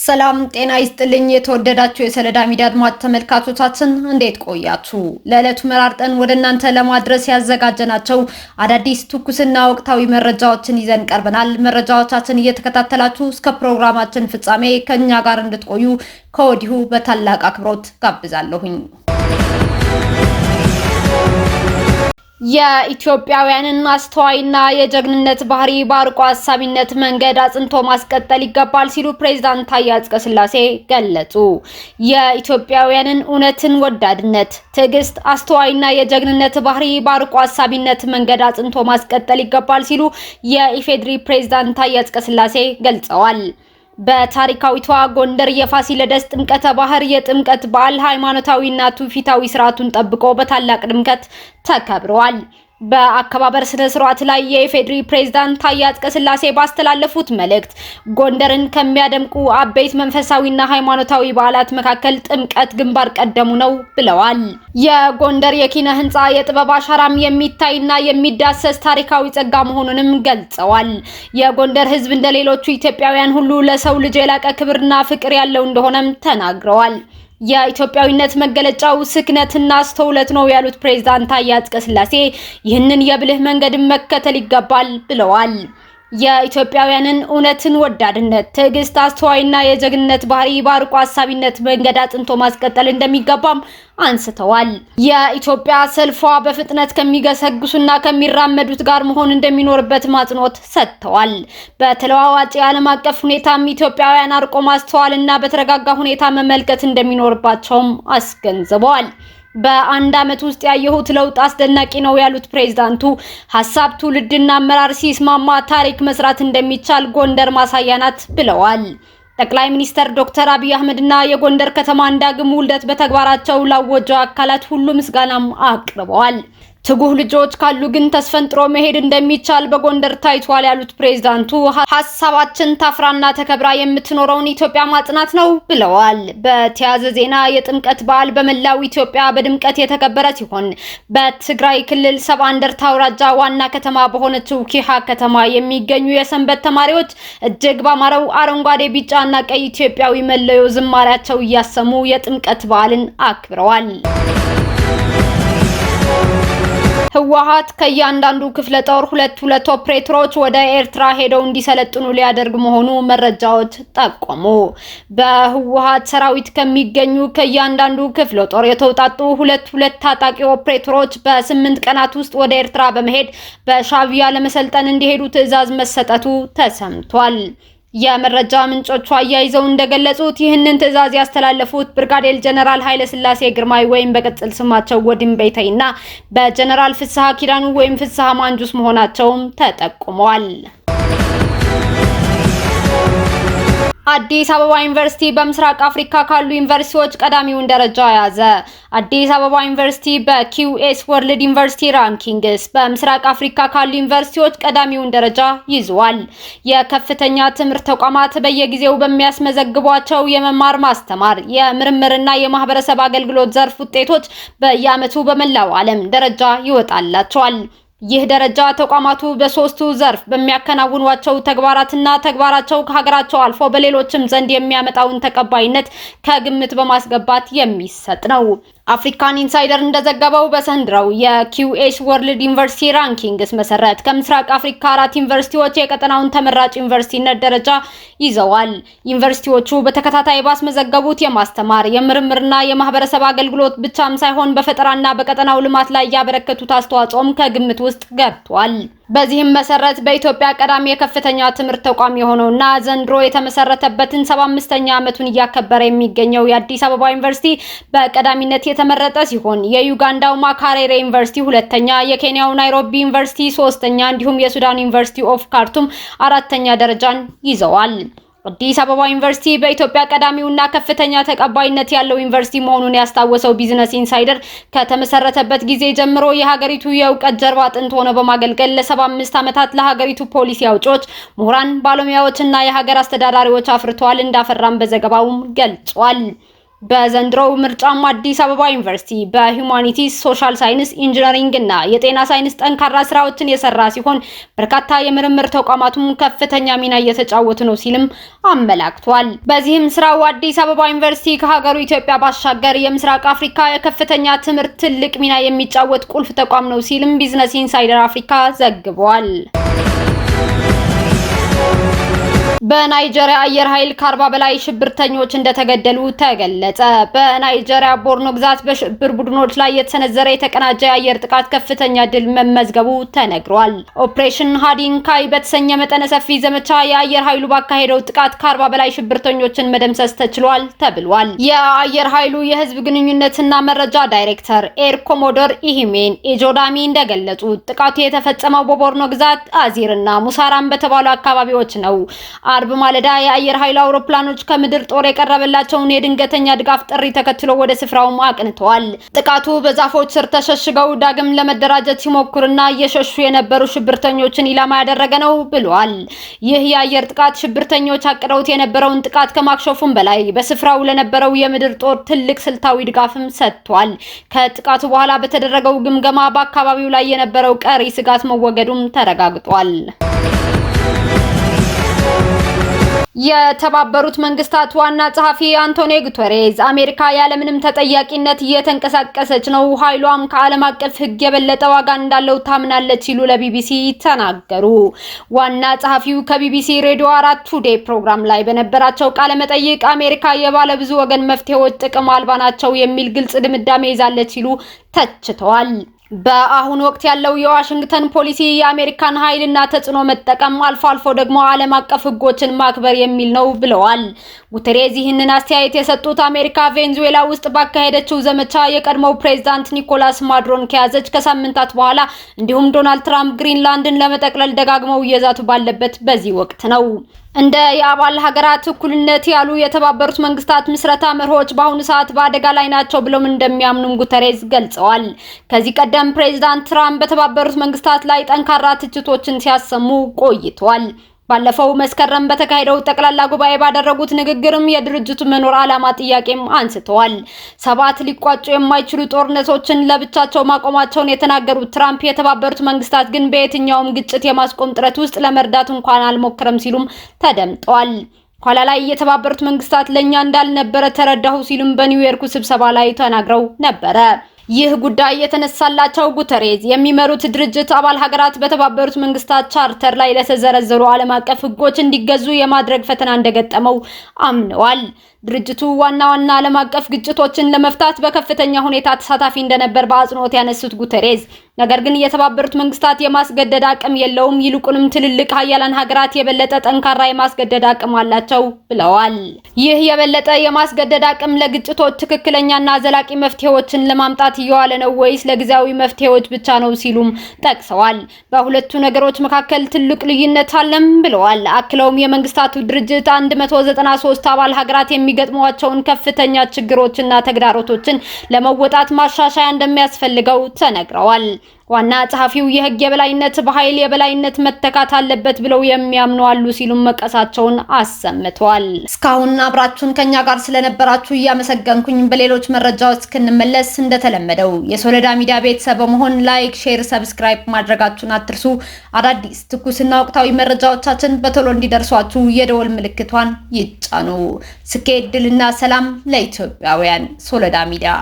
ሰላም ጤና ይስጥልኝ። የተወደዳችሁ የሰለዳ ሚዲያ አድማጭ ተመልካቾቻችን እንዴት ቆያችሁ? ለዕለቱ መራርጠን ወደ እናንተ ለማድረስ ያዘጋጀናቸው አዳዲስ ትኩስና ወቅታዊ መረጃዎችን ይዘን ቀርበናል። መረጃዎቻችን እየተከታተላችሁ እስከ ፕሮግራማችን ፍጻሜ ከኛ ጋር እንድትቆዩ ከወዲሁ በታላቅ አክብሮት ጋብዛለሁኝ። የኢትዮጵያውያንን አስተዋይና የጀግንነት ባህሪ በአርቆ አሳቢነት መንገድ አጽንቶ ማስቀጠል ይገባል ሲሉ ፕሬዝዳንት ታዬ አጽቀሥላሴ ገለጹ። የኢትዮጵያውያንን እውነትን ወዳድነት፣ ትዕግስት፣ አስተዋይና የጀግንነት ባህሪ በአርቆ አሳቢነት መንገድ አጽንቶ ማስቀጠል ይገባል ሲሉ የኢፌዴሪ ፕሬዝዳንት ታዬ አጽቀሥላሴ ገልጸዋል። በታሪካዊቷ ጎንደር የፋሲለደስ ጥምቀተ ባህር የጥምቀት በዓል ሃይማኖታዊና ትውፊታዊ ስርዓቱን ጠብቆ በታላቅ ድምቀት ተከብሯል። በአከባበር ስነ ስርዓት ላይ የኢፌዴሪ ፕሬዝዳንት ታዬ አጽቀሥላሴ ባስተላለፉት መልእክት ጎንደርን ከሚያደምቁ አበይት መንፈሳዊና ሃይማኖታዊ በዓላት መካከል ጥምቀት ግንባር ቀደሙ ነው ብለዋል። የጎንደር የኪነ ህንፃ የጥበብ አሻራም የሚታይና የሚዳሰስ ታሪካዊ ጸጋ መሆኑንም ገልጸዋል። የጎንደር ህዝብ እንደሌሎቹ ኢትዮጵያውያን ሁሉ ለሰው ልጅ የላቀ ክብርና ፍቅር ያለው እንደሆነም ተናግረዋል። የኢትዮጵያዊነት መገለጫው ስክነትና አስተውሎት ነው ያሉት ፕሬዝዳንት ታዬ አጽቀሥላሴ ይህንን የብልህ መንገድ መከተል ይገባል ብለዋል። የኢትዮጵያውያንን እውነትን ወዳድነት፣ ትዕግስት፣ አስተዋይና የጀግንነት ባህሪ በአርቆ አሳቢነት መንገድ አጽንቶ ማስቀጠል እንደሚገባም አንስተዋል። የኢትዮጵያ ሰልፏ በፍጥነት ከሚገሰግሱና ከሚራመዱት ጋር መሆን እንደሚኖርበት አጽንኦት ሰጥተዋል። በተለዋዋጭ የዓለም አቀፍ ሁኔታም ኢትዮጵያውያን አርቆ ማስተዋልና በተረጋጋ ሁኔታ መመልከት እንደሚኖርባቸውም አስገንዝበዋል። በአንድ ዓመት ውስጥ ያየሁት ለውጥ አስደናቂ ነው ያሉት ፕሬዝዳንቱ ሐሳብ፣ ትውልድና አመራር ሲስማማ ታሪክ መስራት እንደሚቻል ጎንደር ማሳያ ናት ብለዋል። ጠቅላይ ሚኒስትር ዶክተር አብይ አህመድና የጎንደር ከተማ ዳግም ውልደት በተግባራቸው ላወጁ አካላት ሁሉ ምስጋናም አቅርበዋል። ትጉህ ልጆች ካሉ ግን ተስፈንጥሮ መሄድ እንደሚቻል በጎንደር ታይቷል ያሉት ፕሬዝዳንቱ ሐሳባችን ታፍራና ተከብራ የምትኖረውን ኢትዮጵያ ማጽናት ነው ብለዋል። በተያያዘ ዜና የጥምቀት በዓል በመላው ኢትዮጵያ በድምቀት የተከበረ ሲሆን በትግራይ ክልል ሰባ እንደርታ አውራጃ ዋና ከተማ በሆነችው ኪሃ ከተማ የሚገኙ የሰንበት ተማሪዎች እጅግ ባማረው አረንጓዴ፣ ቢጫና ቀይ ኢትዮጵያዊ መለዮ ዝማሪያቸው እያሰሙ የጥምቀት በዓልን አክብረዋል። ህወሓት ከእያንዳንዱ ክፍለ ጦር ሁለት ኦፕሬተሮች ወደ ኤርትራ ሄደው እንዲሰለጥኑ ሊያደርግ መሆኑ መረጃዎች ጠቆሙ። በህወሓት ሰራዊት ከሚገኙ ከእያንዳንዱ ክፍለ ጦር የተውጣጡ ሁለት ታጣቂ ኦፕሬተሮች በ8 ቀናት ውስጥ ወደ ኤርትራ በመሄድ በሻዕቢያ ለመሰልጠን እንዲሄዱ ትዕዛዝ መሰጠቱ ተሰምቷል። የመረጃ ምንጮቹ አያይዘው እንደገለጹት ይህንን ትዕዛዝ ያስተላለፉት ብርጋዴር ጀነራል ኃይለ ሥላሴ ግርማይ ወይም በቅጽል ስማቸው ወዲም በይተይና በጀነራል ፍስሐ ኪዳኑ ወይም ፍስሐ ማንጁስ መሆናቸውም ተጠቁመዋል። አዲስ አበባ ዩኒቨርሲቲ በምስራቅ አፍሪካ ካሉ ዩኒቨርሲቲዎች ቀዳሚውን ደረጃ ያዘ። አዲስ አበባ ዩኒቨርሲቲ በኪዩኤስ ወርልድ ዩኒቨርሲቲ ራንኪንግስ በምስራቅ አፍሪካ ካሉ ዩኒቨርሲቲዎች ቀዳሚውን ደረጃ ይዟል። የከፍተኛ ትምህርት ተቋማት በየጊዜው በሚያስመዘግቧቸው የመማር ማስተማር፣ የምርምርና የማህበረሰብ አገልግሎት ዘርፍ ውጤቶች በየዓመቱ በመላው ዓለም ደረጃ ይወጣላቸዋል። ይህ ደረጃ ተቋማቱ በሶስቱ ዘርፍ በሚያከናውኗቸው ተግባራቸው ከሀገራቸው አልፎ በሌሎችም ዘንድ የሚያመጣውን ተቀባይነት ከግምት በማስገባት የሚሰጥ ነው። አፍሪካን ኢንሳይደር እንደዘገበው በዘንድሮው የኪዩኤስ ወርልድ ዩኒቨርሲቲ ራንኪንግስ መሰረት ከምስራቅ አፍሪካ 4 ዩኒቨርሲቲዎች የቀጠናውን ተመራጭ ዩኒቨርሲቲነት ደረጃ ይዘዋል። ዩኒቨርሲቲዎቹ በተከታታይ ባስመዘገቡት የማስተማር የምርምርና የማህበረሰብ አገልግሎት ብቻም ሳይሆን በፈጠራና በቀጠናው ልማት ላይ ያበረከቱት አስተዋጽኦም ከግምት ውስጥ ገብቷል። በዚህም መሰረት በኢትዮጵያ ቀዳሚ የከፍተኛ ትምህርት ተቋም የሆነውና ዘንድሮ የተመሰረተበትን 75ኛ ዓመቱን እያከበረ የሚገኘው የአዲስ አበባ ዩኒቨርሲቲ በቀዳሚነት የተመረጠ ሲሆን የዩጋንዳው ማካሬሬ ዩኒቨርሲቲ ሁለተኛ፣ የኬንያው ናይሮቢ ዩኒቨርሲቲ ሶስተኛ እንዲሁም የሱዳን ዩኒቨርሲቲ ኦፍ ካርቱም አራተኛ ደረጃን ይዘዋል። አዲስ አበባ ዩኒቨርሲቲ በኢትዮጵያ ቀዳሚውና ከፍተኛ ተቀባይነት ያለው ዩኒቨርሲቲ መሆኑን ያስታወሰው ቢዝነስ ኢንሳይደር ከተመሰረተበት ጊዜ ጀምሮ የሀገሪቱ የእውቀት ጀርባ አጥንት ሆኖ በማገልገል ለ75 ዓመታት ለሀገሪቱ ፖሊሲ አውጪዎች፣ ምሁራን፣ ባለሙያዎችና የሀገር አስተዳዳሪዎች አፍርቷል እንዳፈራም በዘገባውም ገልጿል። በዘንድሮው ምርጫም አዲስ አበባ ዩኒቨርሲቲ በሂዩማኒቲስ፣ ሶሻል ሳይንስ፣ ኢንጂነሪንግ እና የጤና ሳይንስ ጠንካራ ስራዎችን የሰራ ሲሆን በርካታ የምርምር ተቋማቱም ከፍተኛ ሚና እየተጫወቱ ነው ሲልም አመላክቷል። በዚህም ስራው አዲስ አበባ ዩኒቨርሲቲ ከሀገሩ ኢትዮጵያ ባሻገር የምስራቅ አፍሪካ የከፍተኛ ትምህርት ትልቅ ሚና የሚጫወት ቁልፍ ተቋም ነው ሲልም ቢዝነስ ኢንሳይደር አፍሪካ ዘግቧል። በናይጄሪያ አየር ኃይል ከ40 በላይ ሽብርተኞች እንደተገደሉ ተገለጸ። በናይጄሪያ ቦርኖ ግዛት በሽብር ቡድኖች ላይ የተሰነዘረ የተቀናጀ የአየር ጥቃት ከፍተኛ ድል መመዝገቡ ተነግሯል። ኦፕሬሽን ሃዲንካይ በተሰኘ መጠነ ሰፊ ዘመቻ የአየር ኃይሉ ባካሄደው ጥቃት ከ40 በላይ ሽብርተኞችን መደምሰስ ተችሏል ተብሏል። የአየር ኃይሉ የህዝብ ግንኙነትና መረጃ ዳይሬክተር ኤር ኮሞዶር ኢሂሜን ኤጆዳሚ እንደገለጹት ጥቃቱ የተፈጸመው በቦርኖ ግዛት አዚርና ሙሳራም በተባሉ አካባቢዎች ነው። አርብ ማለዳ የአየር ኃይል አውሮፕላኖች ከምድር ጦር የቀረበላቸውን የድንገተኛ ድጋፍ ጥሪ ተከትሎ ወደ ስፍራው አቅንተዋል። ጥቃቱ በዛፎች ስር ተሸሽገው ዳግም ለመደራጀት ሲሞክሩና እየሸሹ የነበሩ ሽብርተኞችን ኢላማ ያደረገ ነው ብሏል። ይህ የአየር ጥቃት ሽብርተኞች አቅደውት የነበረውን ጥቃት ከማክሸፉም በላይ በስፍራው ለነበረው የምድር ጦር ትልቅ ስልታዊ ድጋፍም ሰጥቷል። ከጥቃቱ በኋላ በተደረገው ግምገማ በአካባቢው ላይ የነበረው ቀሪ ስጋት መወገዱም ተረጋግጧል። የተባበሩት መንግስታት ዋና ጸሐፊ አንቶኒዮ ጉተሬዝ አሜሪካ ያለምንም ተጠያቂነት እየተንቀሳቀሰች ነው፣ ኃይሏም ከዓለም አቀፍ ሕግ የበለጠ ዋጋ እንዳለው ታምናለች ሲሉ ለቢቢሲ ተናገሩ። ዋና ጸሐፊው ከቢቢሲ ሬዲዮ 4 ቱዴይ ፕሮግራም ላይ በነበራቸው ቃለ መጠይቅ አሜሪካ የባለ ብዙ ወገን መፍትሄዎች ጥቅም አልባ ናቸው የሚል ግልጽ ድምዳሜ ይዛለች ሲሉ ተችተዋል። በአሁኑ ወቅት ያለው የዋሽንግተን ፖሊሲ የአሜሪካን ኃይልና ተጽዕኖ መጠቀም አልፎ አልፎ ደግሞ ዓለም አቀፍ ሕጎችን ማክበር የሚል ነው ብለዋል። ጉተሬዝ ይህንን አስተያየት የሰጡት አሜሪካ ቬንዙዌላ ውስጥ ባካሄደችው ዘመቻ የቀድሞው ፕሬዝዳንት ኒኮላስ ማዱሮን ከያዘች ከሳምንታት በኋላ እንዲሁም ዶናልድ ትራምፕ ግሪንላንድን ለመጠቅለል ደጋግመው እየዛቱ ባለበት በዚህ ወቅት ነው። እንደ የአባል ሀገራት እኩልነት ያሉ የተባበሩት መንግስታት ምስረታ መርሆች በአሁኑ ሰዓት በአደጋ ላይ ናቸው ብለው እንደሚያምኑም ጉተሬዝ ገልጸዋል። ከዚህ ቀደም ፕሬዝዳንት ትራምፕ በተባበሩት መንግስታት ላይ ጠንካራ ትችቶችን ሲያሰሙ ቆይተዋል። ባለፈው መስከረም በተካሄደው ጠቅላላ ጉባኤ ባደረጉት ንግግርም የድርጅቱ መኖር ዓላማ ጥያቄም አንስተዋል። 7 ሊቋጩ የማይችሉ ጦርነቶችን ለብቻቸው ማቆማቸውን የተናገሩት ትራምፕ የተባበሩት መንግስታት ግን በየትኛውም ግጭት የማስቆም ጥረት ውስጥ ለመርዳት እንኳን አልሞከረም ሲሉም ተደምጠዋል። ኋላ ላይ የተባበሩት መንግስታት ለኛ እንዳልነበረ ተረዳሁ ሲሉም በኒውዮርኩ ስብሰባ ላይ ተናግረው ነበረ። ይህ ጉዳይ የተነሳላቸው ጉተሬዝ የሚመሩት ድርጅት አባል ሀገራት በተባበሩት መንግስታት ቻርተር ላይ ለተዘረዘሩ ዓለም አቀፍ ሕጎች እንዲገዙ የማድረግ ፈተና እንደገጠመው አምነዋል። ድርጅቱ ዋና ዓለም አቀፍ ግጭቶችን ለመፍታት በከፍተኛ ሁኔታ ተሳታፊ እንደነበር በአጽንኦት ያነሱት ጉተሬዝ ነገር ግን የተባበሩት መንግስታት የማስገደድ አቅም የለውም፣ ይልቁንም ትልልቅ ሀያላን ሀገራት የበለጠ ጠንካራ የማስገደድ አቅም አላቸው ብለዋል። ይህ የበለጠ የማስገደድ አቅም ለግጭቶች ትክክለኛና ዘላቂ መፍትሄዎችን ለማምጣት እየዋለ ነው ወይስ ለጊዜያዊ መፍትሄዎች ብቻ ነው ሲሉም ጠቅሰዋል። በሁለቱ ነገሮች መካከል ትልቅ ልዩነት አለም ብለዋል። አክለውም የመንግስታቱ ድርጅት 193 አባል ሀገራት የሚገጥሟቸውን ከፍተኛ ችግሮችና ተግዳሮቶችን ለመወጣት ማሻሻያ እንደሚያስፈልገው ተነግረዋል። ዋና ጸሐፊው የህግ የበላይነት በኃይል የበላይነት መተካት አለበት ብለው የሚያምኑ አሉ ሲሉም መቀሳቸውን አሰምተዋል። እስካሁን አብራችሁን ከኛ ጋር ስለነበራችሁ እያመሰገንኩኝ በሌሎች መረጃዎች እስክንመለስ እንደተለመደው የሶለዳ ሚዲያ ቤተሰብ በመሆን ላይክ፣ ሼር፣ ሰብስክራይብ ማድረጋችሁን አትርሱ። አዳዲስ ትኩስና ወቅታዊ መረጃዎቻችን በቶሎ እንዲደርሷችሁ የደወል ምልክቷን ይጫኑ። ስኬት፣ ድልና ሰላም ለኢትዮጵያውያን። ሶለዳ ሚዲያ